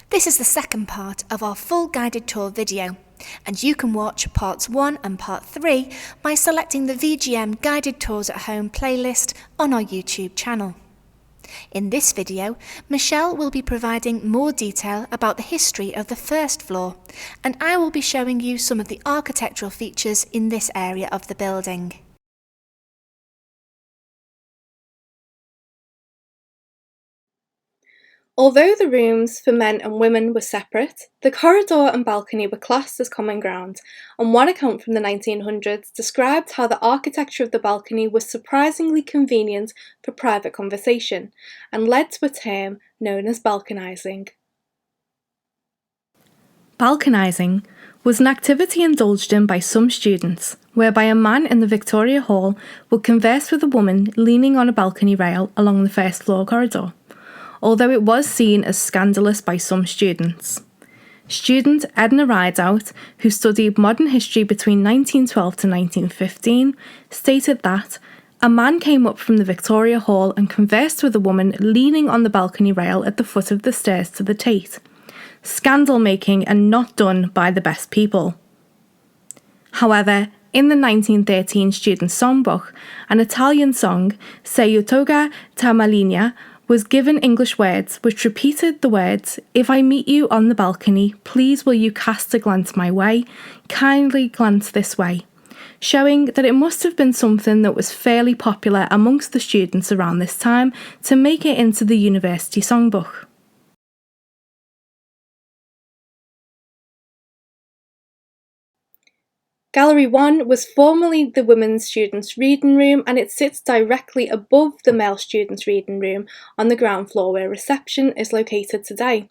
This is the second part of our full guided tour video, and you can watch parts 1 and part 3 by selecting the VG&M Guided Tours at Home playlist on our YouTube channel. In this video, Michelle will be providing more detail about the history of the first floor, and I will be showing you some of the architectural features in this area of the building. Although the rooms for men and women were separate, the corridor and balcony were classed as common ground, and one account from the 1900s described how the architecture of the balcony was surprisingly convenient for private conversation, and led to a term known as balconizing. Balconizing was an activity indulged in by some students, whereby a man in the Victoria Hall would converse with a woman leaning on a balcony rail along the first floor corridor, although it was seen as scandalous by some students. Student Edna Rideout, who studied modern history between 1912 to 1915, stated that a man came up from the Victoria Hall and conversed with a woman leaning on the balcony rail at the foot of the stairs to the Tate. Scandal making and not done by the best people. However, in the 1913 student songbook, an Italian song, Se io toga ta maligna, was given English words which repeated the words, "If I meet you on the balcony, please will you cast a glance my way, kindly glance this way," showing that it must have been something that was fairly popular amongst the students around this time to make it into the university songbook. Gallery 1 was formerly the women's students' reading room, and it sits directly above the male students' reading room on the ground floor where reception is located today.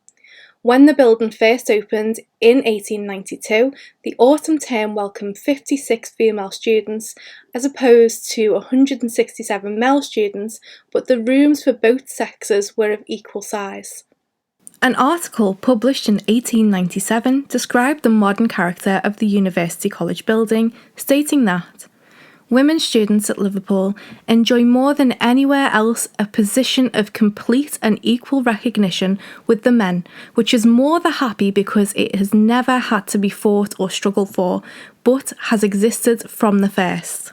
When the building first opened in 1892, the autumn term welcomed 56 female students as opposed to 167 male students, but the rooms for both sexes were of equal size. An article published in 1897 described the modern character of the University College building, stating that women students at Liverpool enjoy more than anywhere else a position of complete and equal recognition with the men, which is more the happy because it has never had to be fought or struggled for, but has existed from the first.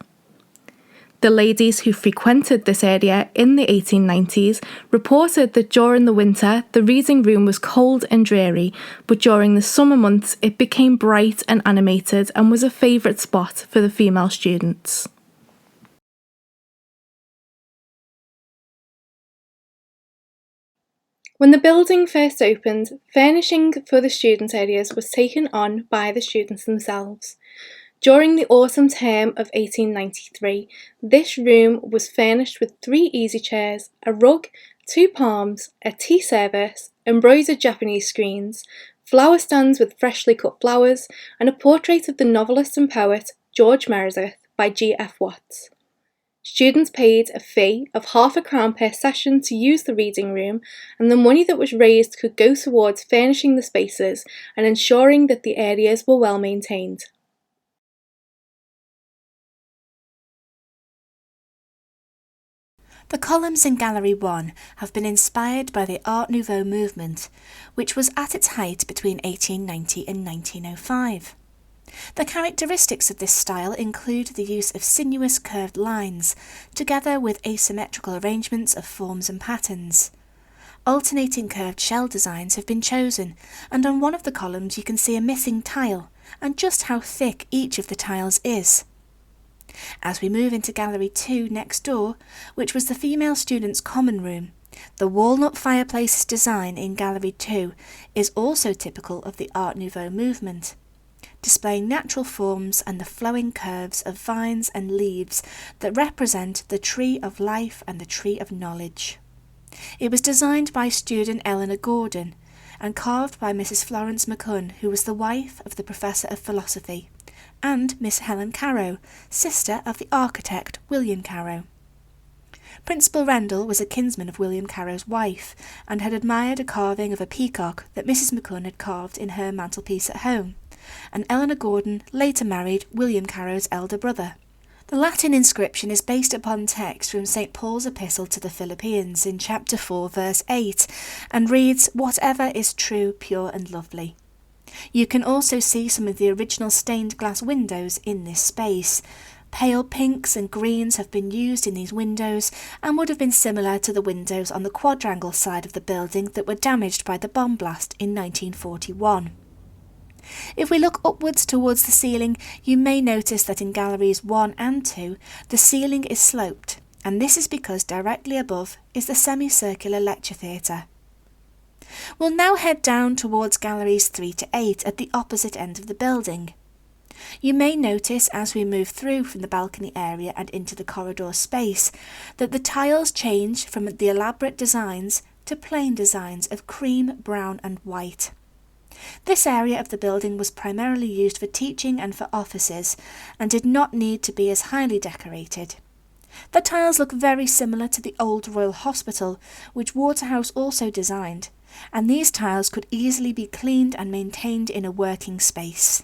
The ladies who frequented this area in the 1890s reported that during the winter the reading room was cold and dreary, but during the summer months it became bright and animated and was a favourite spot for the female students. When the building first opened, furnishing for the student areas was taken on by the students themselves. During the autumn term of 1893, this room was furnished with 3 easy chairs, a rug, 2 palms, a tea service, embroidered Japanese screens, flower stands with freshly cut flowers, and a portrait of the novelist and poet George Meredith by G.F. Watts. Students paid a fee of £0.50 per session to use the reading room, and the money that was raised could go towards furnishing the spaces and ensuring that the areas were well maintained. The columns in Gallery 1 have been inspired by the Art Nouveau movement, which was at its height between 1890 and 1905. The characteristics of this style include the use of sinuous curved lines, together with asymmetrical arrangements of forms and patterns. Alternating curved shell designs have been chosen, and on one of the columns you can see a missing tile, and just how thick each of the tiles is. As we move into Gallery 2 next door, which was the female students' common room, the walnut fireplace design in Gallery 2 is also typical of the Art Nouveau movement, displaying natural forms and the flowing curves of vines and leaves that represent the tree of life and the tree of knowledge. It was designed by student Eleanor Gordon and carved by Mrs. Florence McCunn, who was the wife of the Professor of Philosophy, and Miss Helen Carow, sister of the architect William Carow. Principal Rendell was a kinsman of William Carrow's wife, and had admired a carving of a peacock that Mrs. McCunn had carved in her mantelpiece at home, and Eleanor Gordon later married William Carrow's elder brother. The Latin inscription is based upon text from St. Paul's epistle to the Philippians in chapter 4 verse 8 and reads, "Whatever is true, pure and lovely." You can also see some of the original stained glass windows in this space. Pale pinks and greens have been used in these windows and would have been similar to the windows on the quadrangle side of the building that were damaged by the bomb blast in 1941. If we look upwards towards the ceiling, you may notice that in galleries 1 and 2, the ceiling is sloped, and this is because directly above is the semicircular lecture theatre. We'll now head down towards galleries 3 to 8 at the opposite end of the building. You may notice as we move through from the balcony area and into the corridor space that the tiles change from the elaborate designs to plain designs of cream, brown and white. This area of the building was primarily used for teaching and for offices and did not need to be as highly decorated. The tiles look very similar to the old Royal Hospital, which Waterhouse also designed, and these tiles could easily be cleaned and maintained in a working space.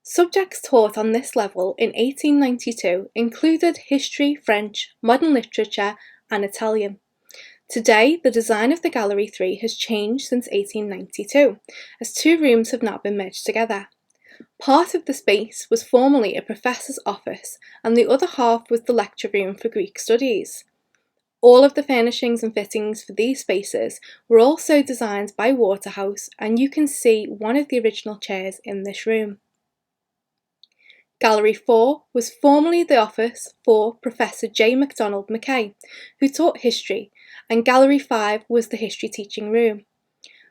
Subjects taught on this level in 1892 included history, French, modern literature and Italian. Today, the design of the Gallery 3 has changed since 1892, as 2 rooms have now been merged together. Part of the space was formerly a professor's office and the other half was the lecture room for Greek studies. All of the furnishings and fittings for these spaces were also designed by Waterhouse, and you can see one of the original chairs in this room. Gallery 4 was formerly the office for Professor J. MacDonald Mackay, who taught history, and Gallery 5 was the history teaching room.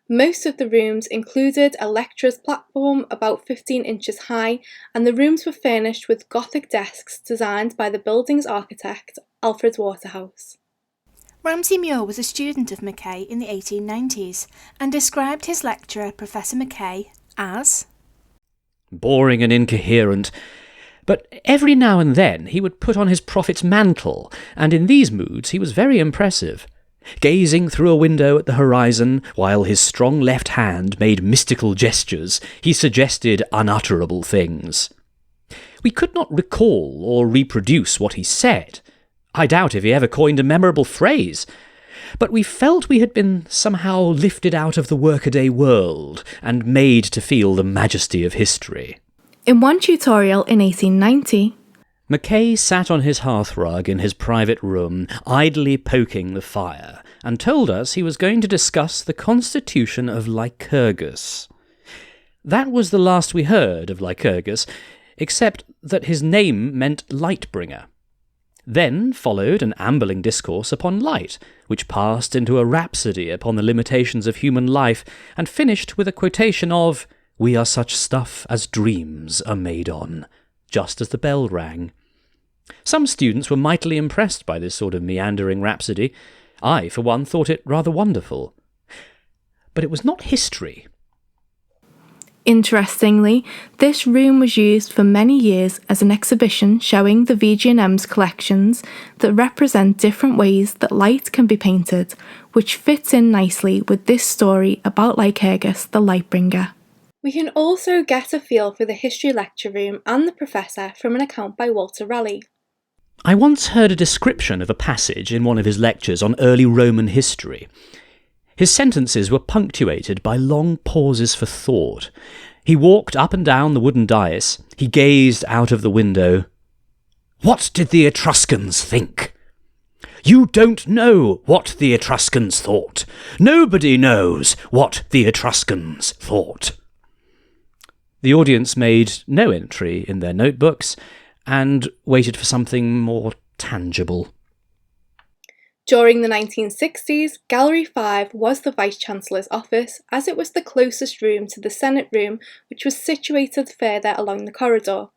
Most of the rooms included a lecturer's platform about 15 inches high, and the rooms were furnished with Gothic desks designed by the building's architect, Alfred Waterhouse. Ramsay Muir was a student of Mackay in the 1890s and described his lecturer, Professor Mackay, as boring and incoherent, but every now and then he would put on his prophet's mantle, and in these moods he was very impressive. Gazing through a window at the horizon, while his strong left hand made mystical gestures, he suggested unutterable things. We could not recall or reproduce what he said. I doubt if he ever coined a memorable phrase, but we felt we had been somehow lifted out of the workaday world and made to feel the majesty of history. In one tutorial in 1890, Mackay sat on his hearthrug in his private room, idly poking the fire, and told us he was going to discuss the constitution of Lycurgus. That was the last we heard of Lycurgus, except that his name meant light-bringer. Then followed an ambling discourse upon light, which passed into a rhapsody upon the limitations of human life, and finished with a quotation of "We are such stuff as dreams are made on," just as the bell rang. Some students were mightily impressed by this sort of meandering rhapsody. I, for one, thought it rather wonderful. But it was not history. Interestingly, this room was used for many years as an exhibition showing the VG&M's collections that represent different ways that light can be painted, which fits in nicely with this story about Lycurgus the Lightbringer. We can also get a feel for the history lecture room and the professor from an account by Walter Raleigh. I once heard a description of a passage in one of his lectures on early Roman history. His sentences were punctuated by long pauses for thought. He walked up and down the wooden dais. He gazed out of the window. What did the Etruscans think? You don't know what the Etruscans thought. Nobody knows what the Etruscans thought. The audience made no entry in their notebooks and waited for something more tangible. During the 1960s, Gallery 5 was the Vice-Chancellor's office, as it was the closest room to the Senate room, which was situated further along the corridor.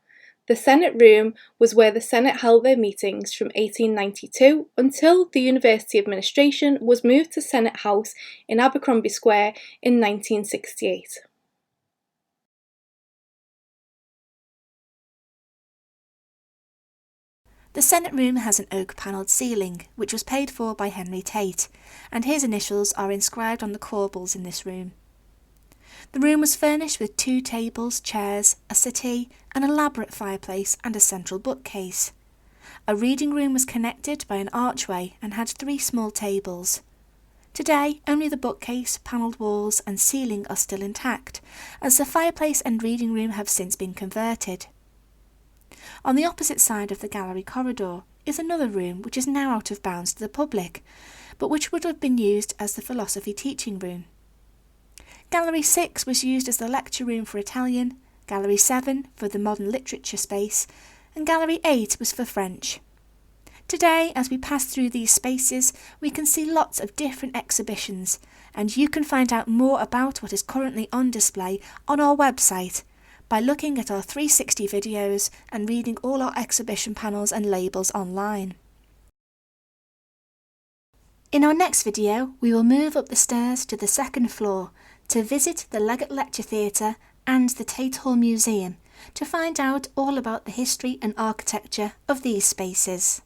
The Senate room was where the Senate held their meetings from 1892 until the University administration was moved to Senate House in Abercrombie Square in 1968. The Senate room has an oak-panelled ceiling, which was paid for by Henry Tate, and his initials are inscribed on the corbels in this room. The room was furnished with 2 tables, chairs, a settee, an elaborate fireplace and a central bookcase. A reading room was connected by an archway and had 3 small tables. Today, only the bookcase, panelled walls and ceiling are still intact, as the fireplace and reading room have since been converted. On the opposite side of the gallery corridor is another room which is now out of bounds to the public, but which would have been used as the philosophy teaching room. Gallery 6 was used as the lecture room for Italian, Gallery 7 for the modern literature space, and Gallery 8 was for French. Today, as we pass through these spaces, we can see lots of different exhibitions, and you can find out more about what is currently on display on our website by looking at our 360 videos and reading all our exhibition panels and labels online. In our next video, we will move up the stairs to the 2nd floor to visit the Leggett Lecture Theatre and the Tate Hall Museum to find out all about the history and architecture of these spaces.